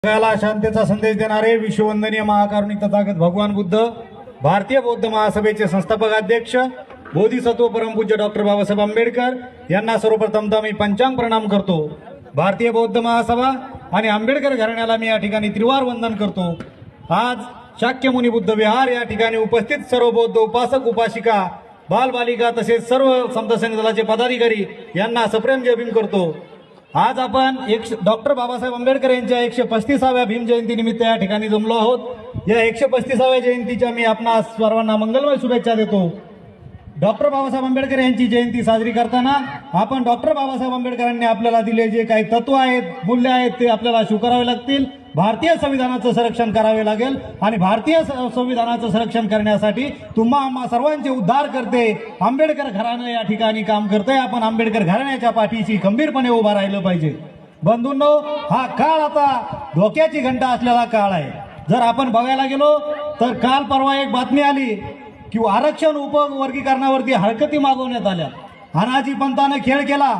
जगाला शांतीचा संदेश देणारे विश्ववंदनीय महाकारुणिक तथागत भगवान बुद्ध, भारतीय बौद्ध महासभेचे संस्थापक अध्यक्ष बोधिसत्व परमपूज्य डॉक्टर बाबासाहेब आंबेडकर यांना सर्वप्रथमतः मी पंचांग प्रणाम करतो। भारतीय बौद्ध महासभा आणि आंबेडकर घराण्याला मी या ठिकाणी त्रिवार वंदन करतो। आज शाक्यमुनी बुद्ध विहार या ठिकाणी उपस्थित सर्व बौद्ध उपासक उपासिका, बालबालिका तसेच सर्व संत संघ दलाचे पदाधिकारी यांना सप्रेम जयभीम करतो। आज आपण डॉक्टर बाबासाहेब आंबेडकर यांच्या 135व्या भीम जयंती निमित्त या ठिकाणी जमलो आहोत। या 135व्या जयंतीच्या मी आपणा सर्वांना मंगलमय शुभेच्छा देतो। डॉक्टर बाबासाहेब आंबेडकर यांची जयंती साजरी करताना आपण डॉक्टर बाबासाहेब आंबेडकरांनी आपल्याला दिले जे काही तत्व आहेत, मूल्य आहेत ते आपल्याला स्वीकारावे लागतील। भारतीय संविधानाचं संरक्षण करावे लागेल आणि भारतीय संविधानाचं संरक्षण करण्यासाठी तुम्हा आम्हा सर्वांचे उद्धार करते आंबेडकर घराणं या ठिकाणी काम करते। आपण आंबेडकर घराण्याच्या पाठीशी खंबीरपणे उभा राहिलं पाहिजे। बंधूंनो, हा काळ आता धोक्याची घंटा असलेला काळ आहे। जर आपण बघायला गेलो तर काल परवा एक बातमी आली की आरक्षण उपवर्गीकरणावरती हरकती मागवण्यात आल्या। अनाजी पंथाने खेळ केला।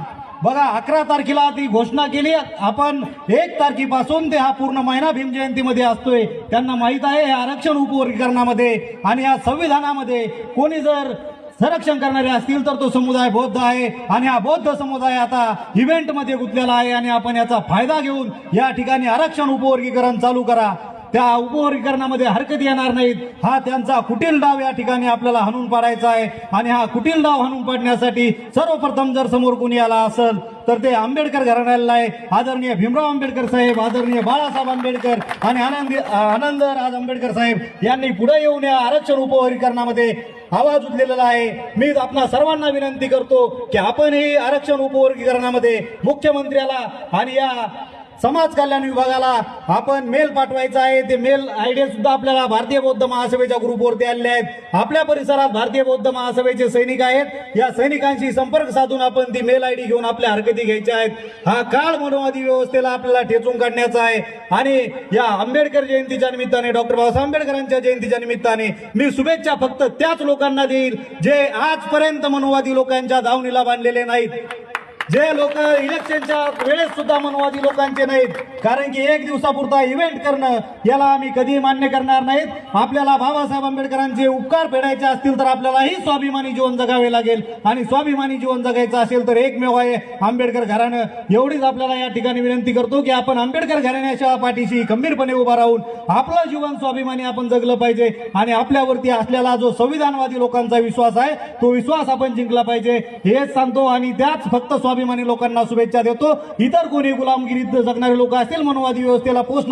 बघा, 11 तारखेला ती घोषणा केली। आपण 1 तारखेपासून ते हा पूर्ण महिना भीम जयंतीमध्ये असतोय। त्यांना माहित आहे हे आरक्षण उपवर्गीकरणामध्ये आणि या संविधानामध्ये कोणी जर संरक्षण करणारे असतील तर तो समुदाय बौद्ध आहे आणि हा बौद्ध समुदाय आता इव्हेंटमध्ये गुंतलेला आहे आणि आपण याचा फायदा घेऊन या ठिकाणी आरक्षण उपवर्गीकरण चालू करा। त्या उपवर्गीकरणामध्ये हरकत येणार नाहीत। हा त्यांचा कुटील डाव या ठिकाणी आपल्याला हाणून पाडायचा आहे आणि हा कुटील डाव हाणून पाडण्यासाठी सर्वप्रथम जर समोर कोणी आला असेल तर ते आंबेडकर घराण्याला आहे। आदरणीय भीमराव आंबेडकर साहेब, आदरणीय बाळासाहेब आंबेडकर आणि आनंदराज आंबेडकर साहेब यांनी पुढे येऊन या आरक्षण उपवर्गीकरणामध्ये आवाज उठलेला आहे। मी आपणा सर्वांना विनंती करतो की आपण ही आरक्षण उपवर्गीकरणामध्ये मुख्यमंत्र्याला आणि या समाज कल्याण विभागाला आपण मेल पाठवायचा आहे। ते मेल आयडी सुद्धा आपल्याला भारतीय बौद्ध महासभेच्या ग्रुपवरती आलेले आहेत। आपल्या परिसरात भारतीय बौद्ध महासभेचे सैनिक आहेत। या सैनिकांशी संपर्क साधून आपण ती मेल आयडी घेऊन आपल्या हरकती घ्यायच्या आहेत। हा काळ मनोवादी व्यवस्थेला आपल्याला ठेचून काढण्याचा आहे आणि या आंबेडकर जयंतीच्या निमित्ताने, डॉक्टर बाबासाहेब आंबेडकरांच्या जयंतीच्या निमित्ताने मी शुभेच्छा फक्त त्याच लोकांना देईल जे आजपर्यंत मनोवादी लोकांच्या दावणीला बांधलेले नाहीत, जे लोक इलेक्शनच्या वेळेस सुद्धा मनोवादी लोकांचे नाहीत। कारण की एक दिवसापुरता इव्हेंट करणं याला आम्ही कधी मान्य करणार नाहीत। आपल्याला बाबासाहेब आंबेडकरांचे उपकार फेडायचे असतील तर आपल्यालाही स्वाभिमानी जीवन जगावे लागेल आणि स्वाभिमानी जीवन जगायचं असेल तर एकमेव आहे आंबेडकर घराणं। एवढीच आपल्याला या ठिकाणी विनंती करतो की आपण आंबेडकर घराण्याच्या पाठीशी खंबीरपणे उभा राहून आपलं जीवन स्वाभिमानी आपण जगलं पाहिजे आणि आपल्यावरती असलेला जो संविधानवादी लोकांचा विश्वास आहे तो विश्वास आपण जिंकला पाहिजे हेच सांगतो आणि त्याच फक्त स्वाभिमानी लोकांना शुभेच्छा देतो। इतर कोणी गुलामगिरीत जगणारे लोक असतील, मनोवादी व्यवस्थेला पोषणारे